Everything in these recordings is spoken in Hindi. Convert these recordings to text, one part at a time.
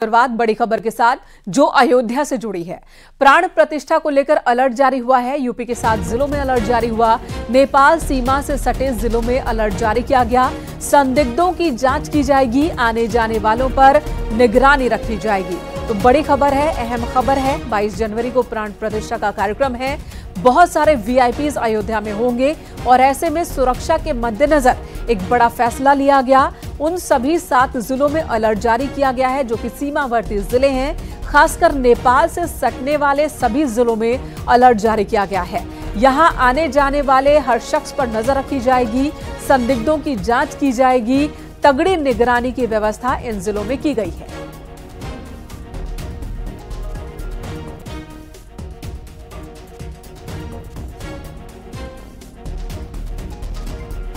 शुरुआत बड़ी खबर के साथ जो अयोध्या से जुड़ी है। प्राण प्रतिष्ठा को लेकर अलर्ट जारी हुआ है। यूपी के 7 जिलों में अलर्ट जारी हुआ। नेपाल सीमा से सटे जिलों में अलर्ट जारी किया गया। संदिग्धों की जांच की जाएगी, आने जाने वालों पर निगरानी रखी जाएगी। तो बड़ी खबर है, अहम खबर है। 22 जनवरी को प्राण प्रतिष्ठा का कार्यक्रम है। बहुत सारे वीआईपीज अयोध्या में होंगे और ऐसे में सुरक्षा के मद्देनजर एक बड़ा फैसला लिया गया। उन सभी 7 जिलों में अलर्ट जारी किया गया है जो कि सीमावर्ती जिले हैं। खासकर नेपाल से सटने वाले सभी जिलों में अलर्ट जारी किया गया है। यहां आने जाने वाले हर शख्स पर नजर रखी जाएगी, संदिग्धों की जांच की जाएगी। तगड़ी निगरानी की व्यवस्था इन जिलों में की गई है।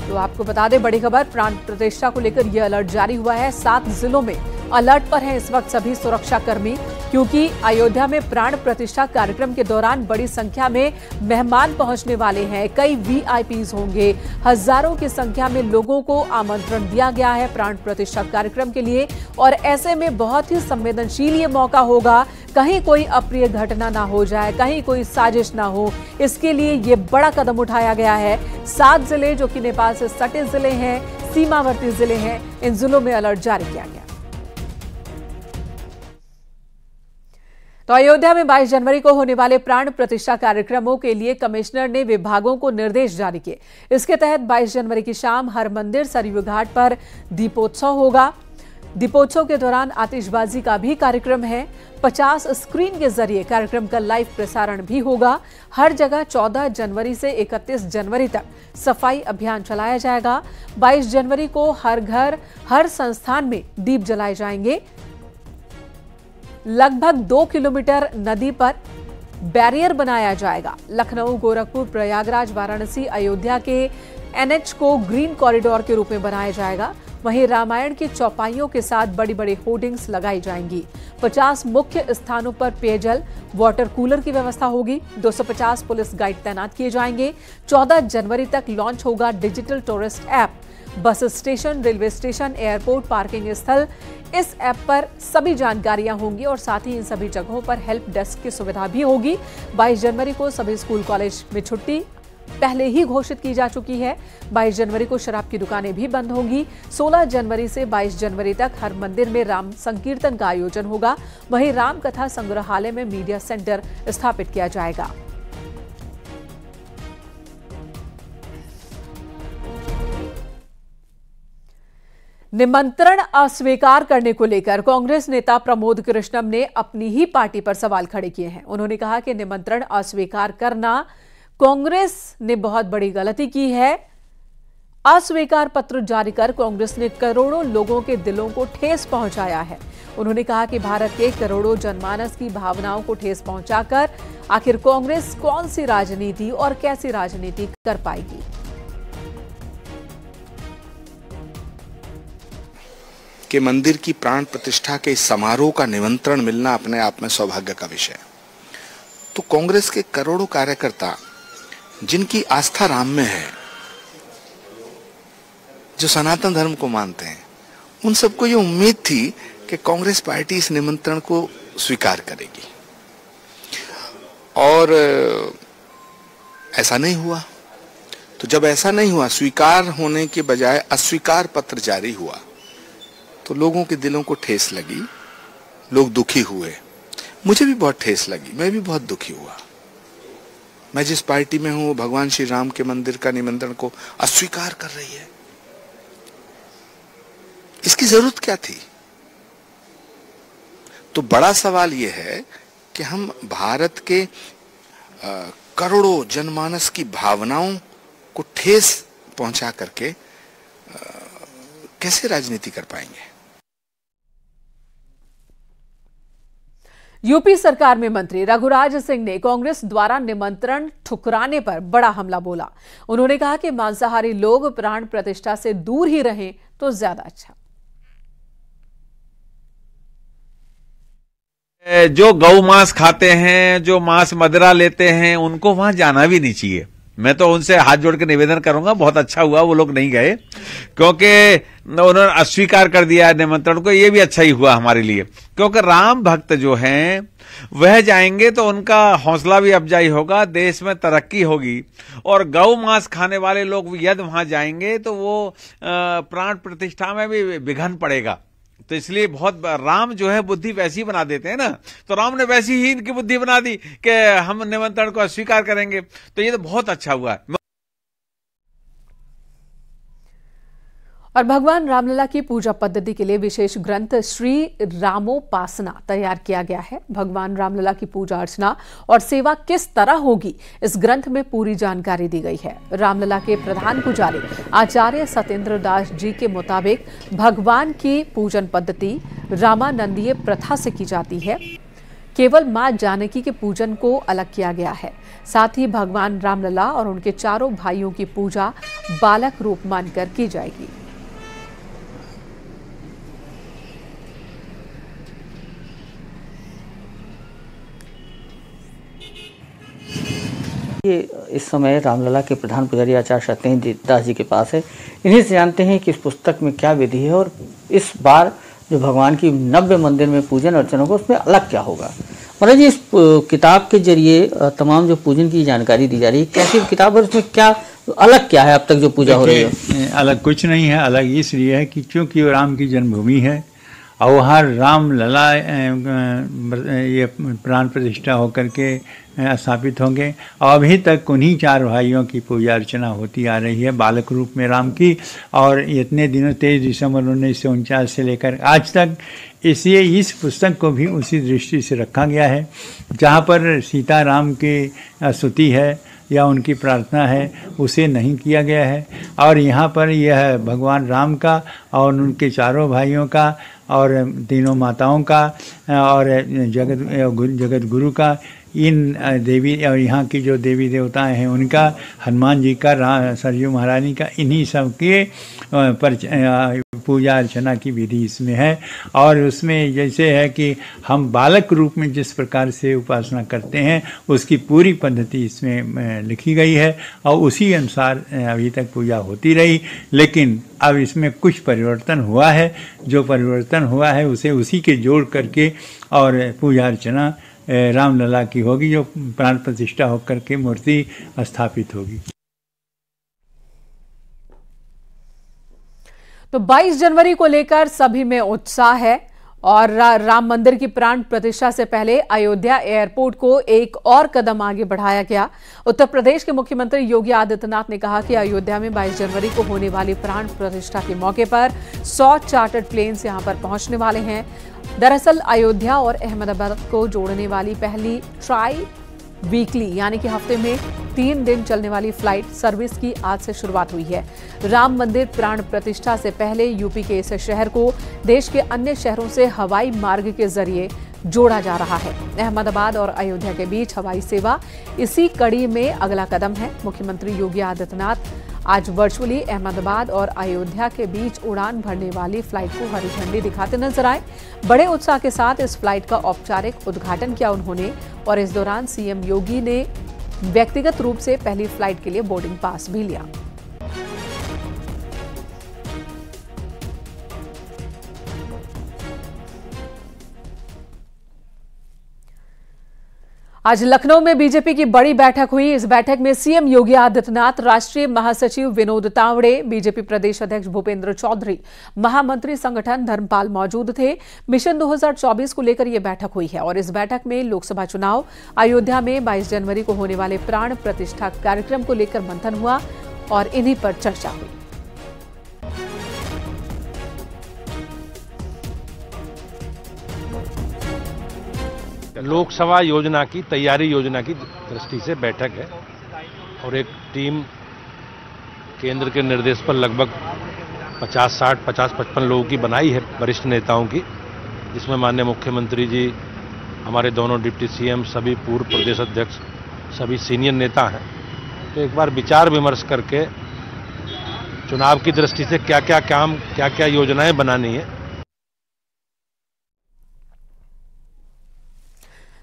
तो आपको बता दें, बड़ी खबर, प्राण प्रतिष्ठा को लेकर यह अलर्ट जारी हुआ है। 7 जिलों में अलर्ट पर हैं इस वक्त सभी सुरक्षाकर्मी, क्योंकि अयोध्या में प्राण प्रतिष्ठा कार्यक्रम के दौरान बड़ी संख्या में मेहमान पहुंचने वाले हैं। कई वीआईपीज होंगे। हजारों की संख्या में लोगों को आमंत्रण दिया गया है प्राण प्रतिष्ठा कार्यक्रम के लिए और ऐसे में बहुत ही संवेदनशील ये मौका होगा। कहीं कोई अप्रिय घटना ना हो जाए, कहीं कोई साजिश ना हो, इसके लिए ये बड़ा कदम उठाया गया है। 7 जिले जो कि नेपाल से सटे जिले हैं, सीमावर्ती जिले हैं, इन जिलों में अलर्ट जारी किया गया। तो अयोध्या में 22 जनवरी को होने वाले प्राण प्रतिष्ठा कार्यक्रमों के लिए कमिश्नर ने विभागों को निर्देश जारी किए। इसके तहत 22 जनवरी की शाम हर मंदिर सरयू घाट पर दीपोत्सव होगा। दीपोत्सव के दौरान आतिशबाजी का भी कार्यक्रम है। 50 स्क्रीन के जरिए कार्यक्रम का लाइव प्रसारण भी होगा। हर जगह 14 जनवरी से 31 जनवरी तक सफाई अभियान चलाया जाएगा। 22 जनवरी को हर घर, हर संस्थान में दीप जलाए जाएंगे। लगभग 2 किलोमीटर नदी पर बैरियर बनाया जाएगा। लखनऊ, गोरखपुर, प्रयागराज, वाराणसी, अयोध्या के एनएच को ग्रीन कॉरिडोर के रूप में बनाया जाएगा। वहीं रामायण की चौपाइयों के साथ बड़ी बड़ी होर्डिंग्स लगाई जाएंगी। 50 मुख्य स्थानों पर पेयजल, वाटर कूलर की व्यवस्था होगी। 250 पुलिस गाइड तैनात किए जाएंगे। 14 जनवरी तक लॉन्च होगा digital tourist app. Bus station, railway station, airport, parking स्थल, इस ऐप पर सभी जानकारियां होंगी और साथ ही इन सभी जगहों पर हेल्प डेस्क की सुविधा भी होगी। 22 जनवरी को सभी स्कूल कॉलेज में छुट्टी पहले ही घोषित की जा चुकी है। 22 जनवरी को शराब की दुकानें भी बंद होंगी। 16 जनवरी से 22 जनवरी तक हर मंदिर में राम संकीर्तन का आयोजन होगा। वहीं राम कथा संग्रहालय में मीडिया सेंटर स्थापित किया जाएगा। निमंत्रण अस्वीकार करने को लेकर कांग्रेस नेता प्रमोद कृष्णम ने अपनी ही पार्टी पर सवाल खड़े किए हैं। उन्होंने कहा कि निमंत्रण अस्वीकार करना कांग्रेस ने बहुत बड़ी गलती की है। अस्वीकार पत्र जारी कर कांग्रेस ने करोड़ों लोगों के दिलों को ठेस पहुंचाया है। उन्होंने कहा कि भारत के करोड़ों जनमानस की भावनाओं को ठेस पहुंचाकर आखिर कांग्रेस कौन सी राजनीति और कैसी राजनीति कर पाएगी। कि मंदिर की प्राण प्रतिष्ठा के इस समारोह का निमंत्रण मिलना अपने आप में सौभाग्य का विषय। तो कांग्रेस के करोड़ों कार्यकर्ता जिनकी आस्था राम में है, जो सनातन धर्म को मानते हैं, उन सबको ये उम्मीद थी कि कांग्रेस पार्टी इस निमंत्रण को स्वीकार करेगी और ऐसा नहीं हुआ। तो जब ऐसा नहीं हुआ, स्वीकार होने के बजाय अस्वीकार पत्र जारी हुआ, तो लोगों के दिलों को ठेस लगी, लोग दुखी हुए। मुझे भी बहुत ठेस लगी, मैं भी बहुत दुखी हुआ। मैं जिस पार्टी में हूं, भगवान श्री राम के मंदिर का निमंत्रण को अस्वीकार कर रही है। इसकी जरूरत क्या थी? तो बड़ा सवाल यह है कि हम भारत के करोड़ों जनमानस की भावनाओं को ठेस पहुंचा करके कैसे राजनीति कर पाएंगे। यूपी सरकार में मंत्री रघुराज सिंह ने कांग्रेस द्वारा निमंत्रण ठुकराने पर बड़ा हमला बोला। उन्होंने कहा कि मांसाहारी लोग प्राण प्रतिष्ठा से दूर ही रहें तो ज्यादा अच्छा। जो गौ मांस खाते हैं, जो मांस मदिरा लेते हैं, उनको वहां जाना भी नहीं चाहिए। मैं तो उनसे हाथ जोड़ के निवेदन करूंगा, बहुत अच्छा हुआ वो लोग नहीं गए, क्योंकि उन्होंने अस्वीकार कर दिया निमंत्रण को। ये भी अच्छा ही हुआ हमारे लिए, क्योंकि राम भक्त जो हैं वह जाएंगे तो उनका हौसला भी अफजाई होगा, देश में तरक्की होगी। और गौ मांस खाने वाले लोग यदि वहां जाएंगे तो वो प्राण प्रतिष्ठा में भी विघन पड़ेगा। तो इसलिए बहुत राम जो है बुद्धि वैसी बना देते हैं ना, तो राम ने वैसी ही इनकी बुद्धि बना दी कि हम निमंत्रण को अस्वीकार करेंगे। तो ये तो बहुत अच्छा हुआ। और भगवान रामलला की पूजा पद्धति के लिए विशेष ग्रंथ श्री रामोपासना तैयार किया गया है। भगवान रामलला की पूजा अर्चना और सेवा किस तरह होगी, इस ग्रंथ में पूरी जानकारी दी गई है। रामलला के प्रधान पुजारी आचार्य सत्येंद्र दास जी के मुताबिक भगवान की पूजन पद्धति रामानंदीय प्रथा से की जाती है। केवल मां जानकी के पूजन को अलग किया गया है। साथ ही भगवान रामलला और उनके चारों भाइयों की पूजा बालक रूप मानकर की जाएगी। ये इस समय रामलला के प्रधान पुजारी आचार्य सत्येंद्र दास जी के पास है। इन्हीं से जानते हैं कि इस पुस्तक में क्या विधि है और इस बार जो भगवान की 90 मंदिर में पूजन अर्चन होगा उसमें अलग क्या होगा। महाराज जी, इस किताब के जरिए तमाम जो पूजन की जानकारी दी जा रही है, कैसी किताब है, उसमें क्या अलग क्या है अब तक जो पूजा हो रही है? अलग कुछ नहीं है। अलग इसलिए है कि क्योंकि राम की जन्मभूमि है और वहाँ रामलला ये प्राण प्रतिष्ठा होकर के स्थापित होंगे। और अभी तक उन्हीं चार भाइयों की पूजा अर्चना होती आ रही है बालक रूप में राम की, और इतने दिनों 23 दिसंबर 1949 से लेकर आज तक। इसलिए इस पुस्तक को भी उसी दृष्टि से रखा गया है, जहाँ पर सीता राम की स्तुति है या उनकी प्रार्थना है उसे नहीं किया गया है। और यहाँ पर यह भगवान राम का और उनके चारों भाइयों का और तीनों माताओं का और जगत गुरु का, इन देवी और यहाँ की जो देवी देवता हैं उनका, हनुमान जी का, सरयू महारानी का, इन्हीं सब के पूजा अर्चना की विधि इसमें है। और उसमें जैसे है कि हम बालक रूप में जिस प्रकार से उपासना करते हैं उसकी पूरी पद्धति इसमें लिखी गई है और उसी अनुसार अभी तक पूजा होती रही। लेकिन अब इसमें कुछ परिवर्तन हुआ है, जो परिवर्तन हुआ है उसे उसी के जोड़ करके और पूजा अर्चना रामलला की होगी, जो प्राण प्रतिष्ठा होकर के मूर्ति स्थापित होगी। तो 22 जनवरी को लेकर सभी में उत्साह है और राम मंदिर की प्राण प्रतिष्ठा से पहले अयोध्या एयरपोर्ट को एक और कदम आगे बढ़ाया गया। उत्तर प्रदेश के मुख्यमंत्री योगी आदित्यनाथ ने कहा कि अयोध्या में 22 जनवरी को होने वाली प्राण प्रतिष्ठा के मौके पर 100 चार्टर्ड प्लेन्स यहां पर पहुंचने वाले हैं। दरअसल अयोध्या और अहमदाबाद को जोड़ने वाली पहली ट्राई वीकली यानी कि हफ्ते में 3 दिन चलने वाली फ्लाइट सर्विस की आज से शुरुआत हुई है। राम मंदिर प्राण प्रतिष्ठा से पहले यूपी के इस शहर को देश के अन्य शहरों से हवाई मार्ग के जरिए जोड़ा जा रहा है। अहमदाबाद और अयोध्या के बीच हवाई सेवा इसी कड़ी में अगला कदम है। मुख्यमंत्री योगी आदित्यनाथ आज वर्चुअली अहमदाबाद और अयोध्या के बीच उड़ान भरने वाली फ्लाइट को हरी झंडी दिखाते नजर आए। बड़े उत्साह के साथ इस फ्लाइट का औपचारिक उद्घाटन किया उन्होंने और इस दौरान सीएम योगी ने व्यक्तिगत रूप से पहली फ्लाइट के लिए बोर्डिंग पास भी लिया। आज लखनऊ में बीजेपी की बड़ी बैठक हुई। इस बैठक में सीएम योगी आदित्यनाथ, राष्ट्रीय महासचिव विनोद तावड़े, बीजेपी प्रदेश अध्यक्ष भूपेंद्र चौधरी, महामंत्री संगठन धर्मपाल मौजूद थे। मिशन 2024 को लेकर यह बैठक हुई है और इस बैठक में लोकसभा चुनाव, अयोध्या में 22 जनवरी को होने वाले प्राण प्रतिष्ठा कार्यक्रम को लेकर मंथन हुआ और इन्हीं पर चर्चा हुई। लोकसभा योजना की तैयारी योजना की दृष्टि से बैठक है और एक टीम केंद्र के निर्देश पर लगभग 50-55 लोगों की बनाई है, वरिष्ठ नेताओं की, जिसमें माननीय मुख्यमंत्री जी, हमारे दोनों डिप्टी सीएम, सभी पूर्व प्रदेश अध्यक्ष, सभी सीनियर नेता हैं। तो एक बार विचार विमर्श करके चुनाव की दृष्टि से क्या क्या काम, क्या क्या योजनाएं बनानी है।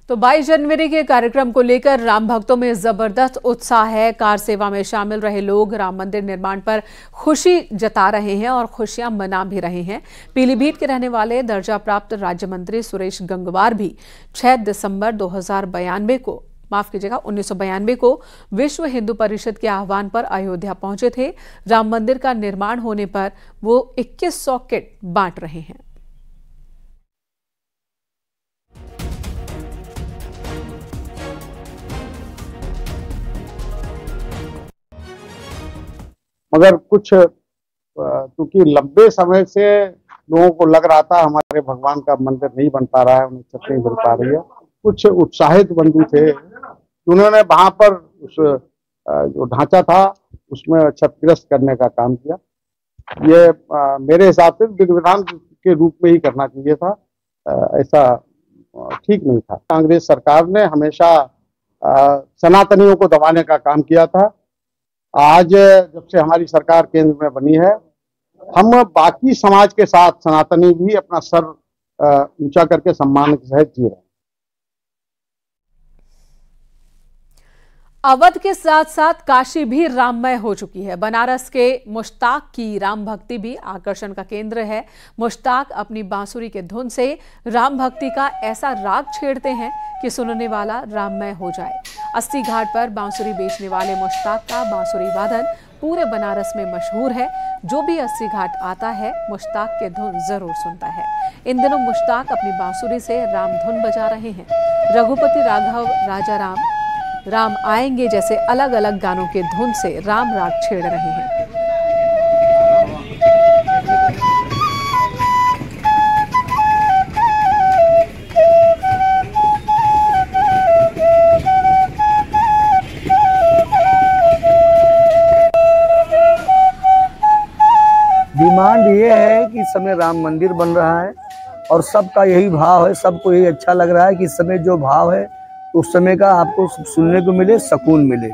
तो 22 जनवरी के कार्यक्रम को लेकर राम भक्तों में जबरदस्त उत्साह है। कार सेवा में शामिल रहे लोग राम मंदिर निर्माण पर खुशी जता रहे हैं और खुशियां मना भी रहे हैं। पीलीभीत के रहने वाले दर्जा प्राप्त राज्य मंत्री सुरेश गंगवार भी 6 दिसंबर 1992 को विश्व हिंदू परिषद के आह्वान पर अयोध्या पहुंचे थे। राम मंदिर का निर्माण होने पर वो 2100 किट बांट रहे हैं। मगर कुछ क्योंकि लंबे समय से लोगों को लग रहा था हमारे भगवान का मंदिर नहीं बन पा रहा है, उन्हें छत नहीं मिल पा रही है, कुछ उत्साहित बंधु थे उन्होंने वहां पर उस जो ढांचा था उसमें क्षतिग्रस्त करने का काम किया। ये मेरे हिसाब से विधि विधान के रूप में ही करना चाहिए था, ऐसा ठीक नहीं था। कांग्रेस सरकार ने हमेशा सनातनियों को दबाने का काम किया था। आज जब से हमारी सरकार केंद्र में बनी है, हम बाकी समाज के साथ सनातनी भी अपना सर ऊंचा करके सम्मान के साथ जी रहे हैं। अवध के साथ साथ काशी भी राममय हो चुकी है। बनारस के मुश्ताक की राम भक्ति भी आकर्षण का केंद्र है। मुश्ताक अपनी बांसुरी के धुन से राम भक्ति का ऐसा राग छेड़ते हैं कि सुनने वाला राममय हो जाए। 80 घाट पर बांसुरी बेचने वाले मुश्ताक का बांसुरी वादन पूरे बनारस में मशहूर है। जो भी 80 घाट आता है मुश्ताक के धुन जरूर सुनता है। इन दिनों मुश्ताक अपनी बांसुरी से राम धुन बजा रहे हैं। रघुपति राघव राजा राम, राम आएंगे जैसे अलग अलग गानों के धुन से राम राग छेड़ रहे हैं। डिमांड ये है कि इस समय राम मंदिर बन रहा है और सबका यही भाव है, सबको यही अच्छा लग रहा है कि इस समय जो भाव है उस समय का आपको सुनने को मिले, सुकून मिले,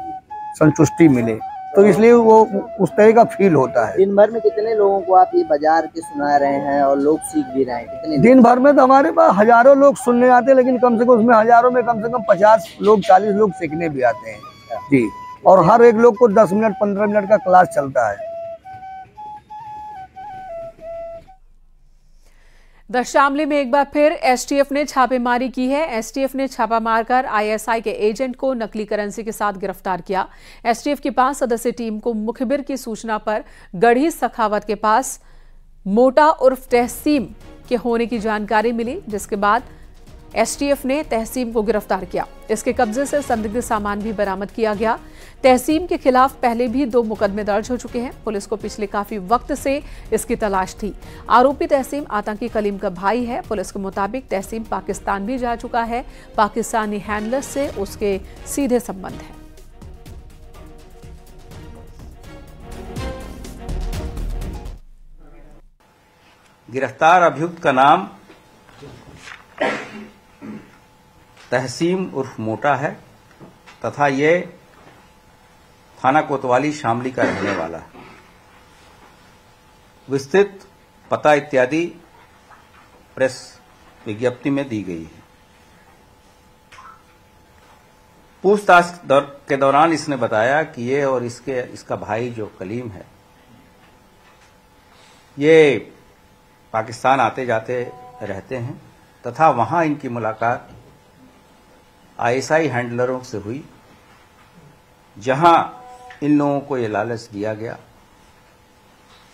संतुष्टि मिले, तो इसलिए वो उस तरह का फील होता है। दिन भर में कितने लोगों को आप ये बाजार के सुना रहे हैं और लोग सीख भी रहे हैं? कितने दिन भर में तो हमारे पास हजारों लोग सुनने आते हैं, लेकिन कम से कम उसमें हजारों में कम से कम 50 लोग 40 लोग सीखने भी आते हैं जी। और हर एक लोग को 10 मिनट 15 मिनट का क्लास चलता है। शामली में एक बार फिर एसटीएफ ने छापेमारी की है। एसटीएफ ने छापा मारकर आईएसआई के एजेंट को नकली करेंसी के साथ गिरफ्तार किया। एसटीएफ की 5 सदस्यीय टीम को मुखबिर की सूचना पर गढ़ी सखावत के पास मोटा उर्फ तहसीम के होने की जानकारी मिली, जिसके बाद एसटीएफ ने तहसीम को गिरफ्तार किया। इसके कब्जे से संदिग्ध सामान भी बरामद किया गया। तहसीम के खिलाफ पहले भी 2 मुकदमे दर्ज हो चुके हैं। पुलिस को पिछले काफी वक्त से इसकी तलाश थी। आरोपी तहसीम आतंकी कलीम का भाई है। पुलिस के मुताबिक तहसीम पाकिस्तान भी जा चुका है। पाकिस्तानी हैंडलर से उसके सीधे संबंध है। गिरफ्तार अभियुक्त का नाम तहसीम उर्फ मोटा है तथा ये थाना कोतवाली शामली का रहने वाला है। विस्तृत पता इत्यादि प्रेस विज्ञप्ति में दी गई है। पूछताछ के दौरान इसने बताया कि ये और इसका भाई जो कलीम है, ये पाकिस्तान आते जाते रहते हैं तथा वहां इनकी मुलाकात आईएसआई हैंडलरों से हुई, जहां इन लोगों को ये लालच दिया गया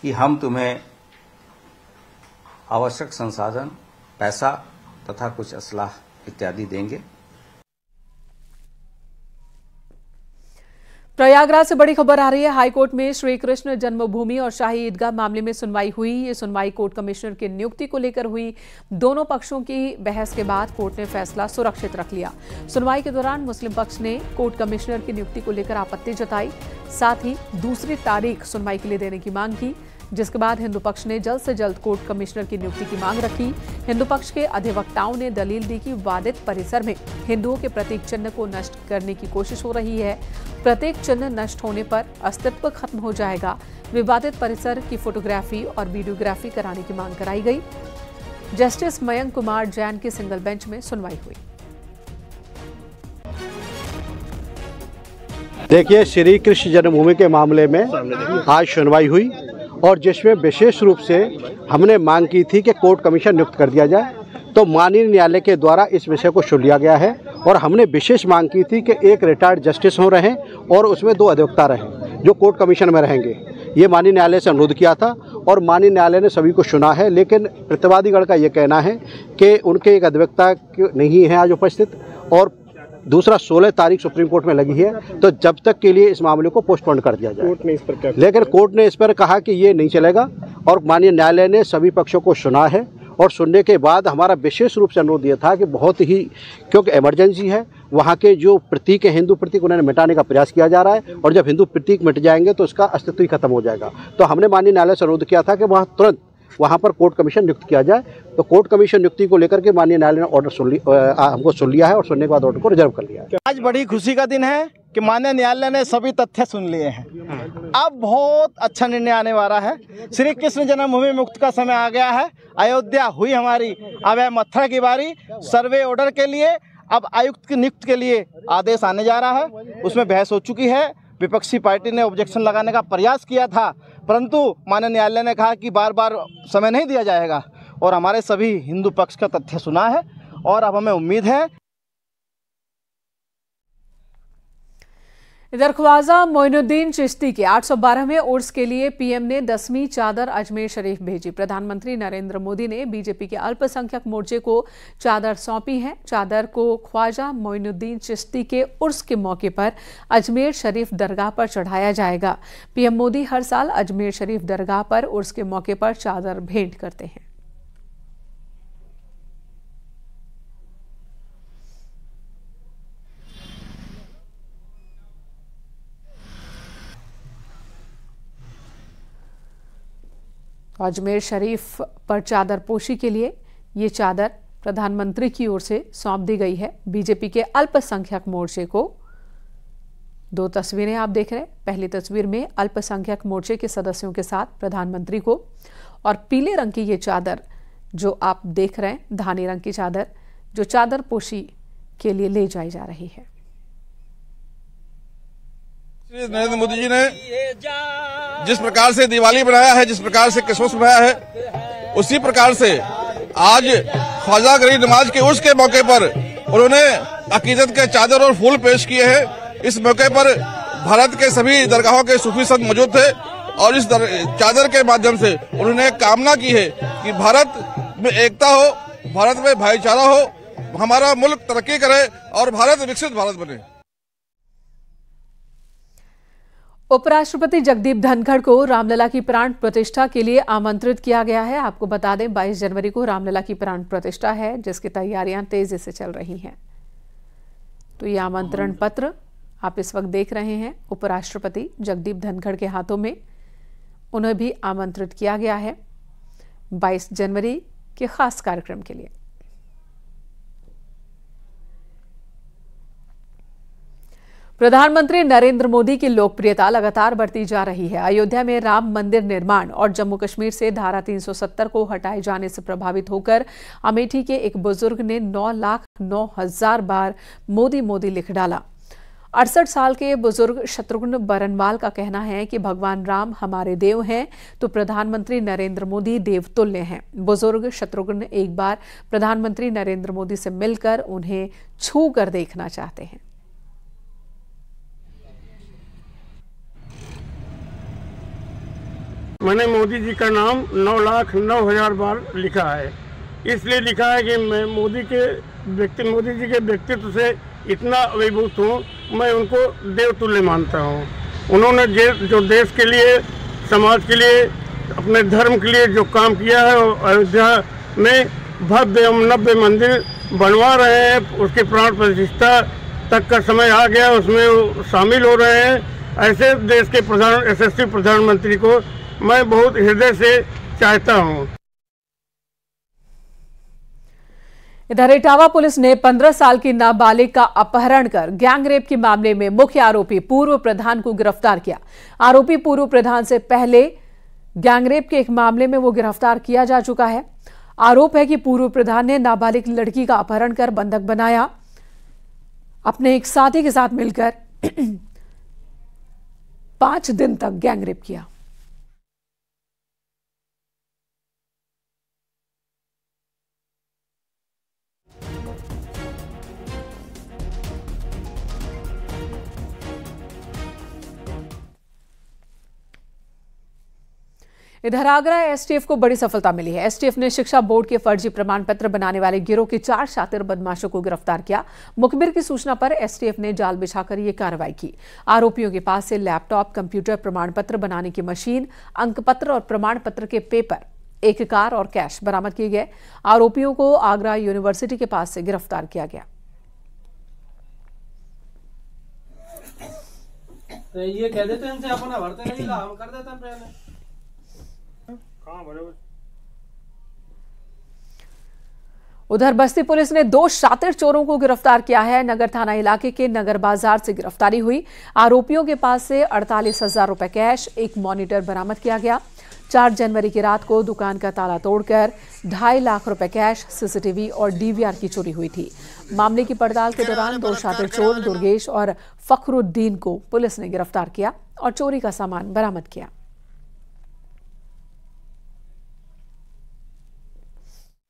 कि हम तुम्हें आवश्यक संसाधन, पैसा तथा कुछ असलाह इत्यादि देंगे। प्रयागराज से बड़ी खबर आ रही है। हाईकोर्ट में श्री कृष्ण जन्मभूमि और शाही ईदगाह मामले में सुनवाई हुई। ये सुनवाई कोर्ट कमिश्नर की नियुक्ति को लेकर हुई। दोनों पक्षों की बहस के बाद कोर्ट ने फैसला सुरक्षित रख लिया। सुनवाई के दौरान मुस्लिम पक्ष ने कोर्ट कमिश्नर की नियुक्ति को लेकर आपत्ति जताई, साथ ही दूसरी तारीख सुनवाई के लिए देने की मांग की, जिसके बाद हिंदू पक्ष ने जल्द से जल्द कोर्ट कमिश्नर की नियुक्ति की मांग रखी। हिंदू पक्ष के अधिवक्ताओं ने दलील दी कि वादित परिसर में हिंदुओं के प्रतीक चिन्ह को नष्ट करने की कोशिश हो रही है। प्रतीक चिन्ह नष्ट होने पर अस्तित्व खत्म हो जाएगा। विवादित परिसर की फोटोग्राफी और वीडियोग्राफी कराने की मांग कराई गई। जस्टिस मयंक कुमार जैन की सिंगल बेंच में सुनवाई हुई। देखिए, श्री कृष्ण जन्मभूमि के मामले में आज सुनवाई हुई और जिसमें विशेष रूप से हमने मांग की थी कि कोर्ट कमीशन नियुक्त कर दिया जाए, तो माननीय न्यायालय के द्वारा इस विषय को सुन लिया गया है और हमने विशेष मांग की थी कि एक रिटायर्ड जस्टिस हो रहे और उसमें 2 अधिवक्ता रहें जो कोर्ट कमीशन में रहेंगे। ये माननीय न्यायालय से अनुरोध किया था और माननीय न्यायालय ने सभी को सुना है, लेकिन प्रतिवादीगण का ये कहना है कि उनके एक अधिवक्ता नहीं है आज उपस्थित और दूसरा 16 तारीख सुप्रीम कोर्ट में लगी है, तो जब तक के लिए इस मामले को पोस्टपोन कर दिया जाए। लेकिन कोर्ट ने इस पर कहा कि ये नहीं चलेगा और माननीय न्यायालय ने सभी पक्षों को सुना है और सुनने के बाद हमारा विशेष रूप से अनुरोध यह था कि बहुत ही, क्योंकि इमरजेंसी है, वहाँ के जो प्रतीक है हिंदू प्रतीक उन्हें मिटाने का प्रयास किया जा रहा है और जब हिंदू प्रतीक मिट जाएंगे तो उसका अस्तित्व ही खत्म हो जाएगा। तो हमने माननीय न्यायालय से अनुरोध किया था कि वहाँ तुरंत वहाँ पर कोर्ट कमीशन नियुक्त किया जाए। तो कोर्ट कमीशन नियुक्ति को लेकर के माननीय न्यायालय ने ऑर्डर हमको सुन लिया है और सुनने के बाद ऑर्डर को रिजर्व कर लिया है। आज बड़ी खुशी का दिन है कि माननीय न्यायालय ने सभी तथ्य सुन लिए हैं। अब बहुत अच्छा निर्णय आने वाला है। श्री कृष्ण जन्मभूमि मुक्त का समय आ गया है। अयोध्या हुई हमारी, अब है मथुरा की बारी। सर्वे ऑर्डर के लिए अब आयुक्त की नियुक्ति के लिए आदेश आने जा रहा है। उसमें बहस हो चुकी है। विपक्षी पार्टी ने ऑब्जेक्शन लगाने का प्रयास किया था, परंतु माननीय न्यायालय ने कहा कि बार बार समय नहीं दिया जाएगा और हमारे सभी हिंदू पक्ष का तथ्य सुना है और अब हमें उम्मीद है। इधर ख्वाजा मोइनुद्दीन चिश्ती के 812वें उर्स के लिए पीएम ने 10वीं चादर अजमेर शरीफ भेजी। प्रधानमंत्री नरेंद्र मोदी ने बीजेपी के अल्पसंख्यक मोर्चे को चादर सौंपी है। चादर को ख्वाजा मोइनुद्दीन चिश्ती के उर्स के मौके पर अजमेर शरीफ दरगाह पर चढ़ाया जाएगा। पीएम मोदी हर साल अजमेर शरीफ दरगाह पर उर्स के मौके पर चादर भेंट करते हैं। अजमेर शरीफ पर चादर पोशी के लिए ये चादर प्रधानमंत्री की ओर से सौंप दी गई है। बीजेपी के अल्पसंख्यक मोर्चे को 2 तस्वीरें आप देख रहे हैं। पहली तस्वीर में अल्पसंख्यक मोर्चे के सदस्यों के साथ प्रधानमंत्री को, और पीले रंग की ये चादर जो आप देख रहे हैं, धानी रंग की चादर, जो चादर पोशी के लिए ले जाई जा रही है। श्री नरेंद्र मोदी जी ने जिस प्रकार से दिवाली बनाया है, जिस प्रकार से क्रिसमस बनाया है, उसी प्रकार से आज ख्वाजा गरीब नवाज के उर्स के मौके पर उन्होंने अकीदत के चादर और फूल पेश किए हैं। इस मौके पर भारत के सभी दरगाहों के सूफी संत मौजूद थे और इस चादर के माध्यम से उन्होंने कामना की है कि भारत में एकता हो, भारत में भाईचारा हो, हमारा मुल्क तरक्की करे और भारत विकसित भारत बने। उपराष्ट्रपति जगदीप धनखड़ को रामलला की प्राण प्रतिष्ठा के लिए आमंत्रित किया गया है। आपको बता दें 22 जनवरी को रामलला की प्राण प्रतिष्ठा है, जिसकी तैयारियां तेजी से चल रही हैं। तो ये आमंत्रण पत्र आप इस वक्त देख रहे हैं उपराष्ट्रपति जगदीप धनखड़ के हाथों में। उन्हें भी आमंत्रित किया गया है 22 जनवरी के खास कार्यक्रम के लिए। प्रधानमंत्री नरेंद्र मोदी की लोकप्रियता लगातार बढ़ती जा रही है। अयोध्या में राम मंदिर निर्माण और जम्मू कश्मीर से धारा 370 को हटाए जाने से प्रभावित होकर अमेठी के एक बुजुर्ग ने 9,09,000 बार मोदी मोदी लिख डाला। 68 साल के बुजुर्ग शत्रुघ्न बरनवाल का कहना है कि भगवान राम हमारे देव हैं तो प्रधानमंत्री नरेंद्र मोदी देवतुल्य हैं। बुजुर्ग शत्रुघ्न एक बार प्रधानमंत्री नरेंद्र मोदी से मिलकर उन्हें छू कर देखना चाहते हैं। मैंने मोदी जी का नाम 9,09,000 बार लिखा है। इसलिए लिखा है कि मैं मोदी जी के व्यक्तित्व से इतना अभिभूत हूँ, मैं उनको देवतुल्य मानता हूँ। उन्होंने जो देश के लिए, समाज के लिए, अपने धर्म के लिए जो काम किया है, अयोध्या में भव्य एवं नव्य मंदिर बनवा रहे हैं। उसकी प्राण प्रतिष्ठा तक का समय आ गया, उसमें शामिल हो रहे हैं। ऐसे देश के यशस्वी प्रधानमंत्री को मैं बहुत हृदय से चाहता हूं। इधर इटावा पुलिस ने 15 साल की नाबालिग का अपहरण कर गैंगरेप के मामले में मुख्य आरोपी पूर्व प्रधान को गिरफ्तार किया। आरोपी पूर्व प्रधान से पहले गैंगरेप के एक मामले में वो गिरफ्तार किया जा चुका है। आरोप है कि पूर्व प्रधान ने नाबालिग लड़की का अपहरण कर बंधक बनाया, अपने एक साथी के साथ मिलकर 5 दिन तक गैंगरेप किया। इधर आगरा एसटीएफ को बड़ी सफलता मिली है। एसटीएफ ने शिक्षा बोर्ड के फर्जी प्रमाण पत्र बनाने वाले गिरोह के 4 शातिर बदमाशों को गिरफ्तार किया। मुखबिर की सूचना पर एसटीएफ ने जाल बिछाकर ये कार्रवाई की। आरोपियों के पास से लैपटॉप, कंप्यूटर, प्रमाण पत्र बनाने की मशीन, अंक पत्र और प्रमाण पत्र के पेपर, एक कार और कैश बरामद किए गए। आरोपियों को आगरा यूनिवर्सिटी के पास से गिरफ्तार किया गया। तो ये कह देते हैं इनसे अपना भरते नहीं, हम कर देते हैं पहले। उधर बस्ती पुलिस ने 2 शातिर चोरों को गिरफ्तार किया है। नगर थाना इलाके के नगर बाजार से गिरफ्तारी हुई। आरोपियों के पास से 48,000 रुपए कैश, एक मॉनिटर बरामद किया गया। 4 जनवरी की रात को दुकान का ताला तोड़कर 2.5 लाख रुपए कैश, सीसीटीवी और डीवीआर की चोरी हुई थी। मामले की पड़ताल के दौरान 2 शातिर चोर दुर्गेश और फखरुद्दीन को पुलिस ने गिरफ्तार किया और चोरी का सामान बरामद किया।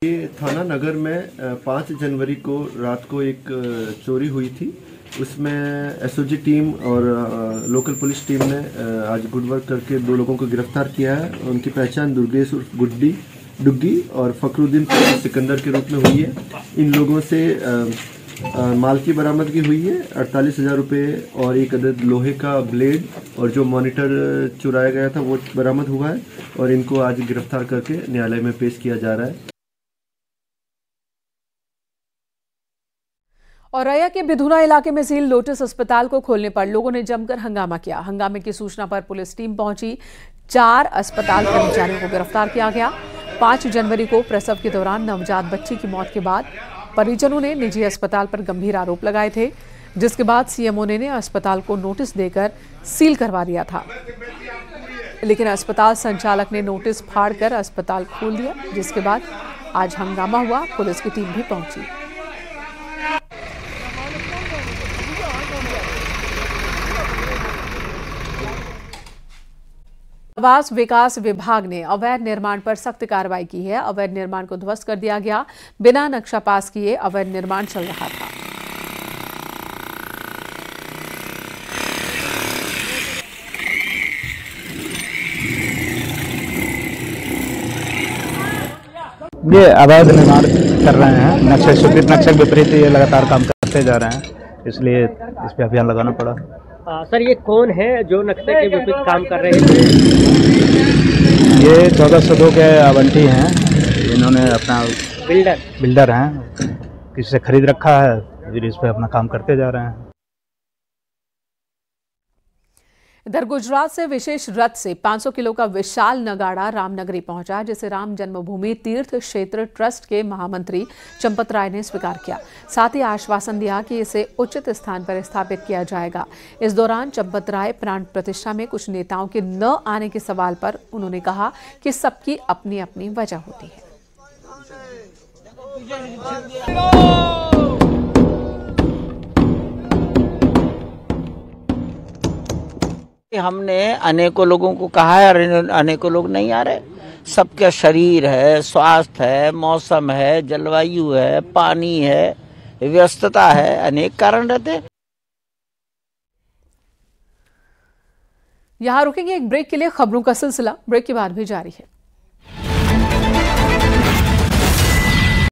ये थाना नगर में 5 जनवरी को रात को एक चोरी हुई थी। उसमें एसओजी टीम और लोकल पुलिस टीम ने आज गुड वर्क करके 2 लोगों को गिरफ्तार किया है। उनकी पहचान दुर्गेश उर्फ डुग्गी और फखरुद्दीन सिकंदर के रूप में हुई है। इन लोगों से माल की बरामदगी हुई है। 48,000 रुपये और एक अदद लोहे का ब्लेड और जो मॉनिटर चुराया गया था वो बरामद हुआ है और इनको आज गिरफ्तार करके न्यायालय में पेश किया जा रहा है। औरैया के बिधुना इलाके में सील लोटस अस्पताल को खोलने पर लोगों ने जमकर हंगामा किया। हंगामे की सूचना पर पुलिस टीम पहुंची। 4 अस्पताल कर्मचारियों को गिरफ्तार किया गया। 5 जनवरी को प्रसव के दौरान नवजात बच्ची की मौत के बाद परिजनों ने निजी अस्पताल पर गंभीर आरोप लगाए थे, जिसके बाद सीएमओ ने अस्पताल को नोटिस देकर सील करवा दिया था। लेकिन अस्पताल संचालक ने नोटिस फाड़कर अस्पताल खोल दिया, जिसके बाद आज हंगामा हुआ। पुलिस की टीम भी पहुंची। आवास विकास विभाग ने अवैध निर्माण पर सख्त कार्रवाई की है। अवैध निर्माण को ध्वस्त कर दिया गया। बिना नक्शा पास किए अवैध निर्माण चल रहा था। ये अवैध निर्माण कर रहे हैं, नक्शे विपरीत ये लगातार काम करते जा रहे हैं, इसलिए इस पे अभियान लगाना पड़ा। सर, ये कौन है जो नक्शे के विपरीत काम कर रहे हैं? ये 1402 के आवंटी हैं। इन्होंने अपना बिल्डर हैं, किसी से खरीद रखा है, फिर इस पे अपना काम करते जा रहे हैं। इधर गुजरात से विशेष रथ से 500 किलो का विशाल नगाड़ा रामनगरी पहुंचा, जिसे राम जन्मभूमि तीर्थ क्षेत्र ट्रस्ट के महामंत्री चंपत राय ने स्वीकार किया। साथ ही आश्वासन दिया कि इसे उचित स्थान पर स्थापित किया जाएगा। इस दौरान चंपत राय प्राण प्रतिष्ठा में कुछ नेताओं के न आने के सवाल पर उन्होंने कहा कि सबकी अपनी अपनी वजह होती है। हमने अनेकों लोगों को कहा है और अनेकों लोग नहीं आ रहे। सबका शरीर है, स्वास्थ्य है, मौसम है, जलवायु है, पानी है, व्यस्तता है, अनेक कारण रहते हैं। यहां रुकेंगे एक ब्रेक के लिए। खबरों का सिलसिला ब्रेक के बाद भी जारी है।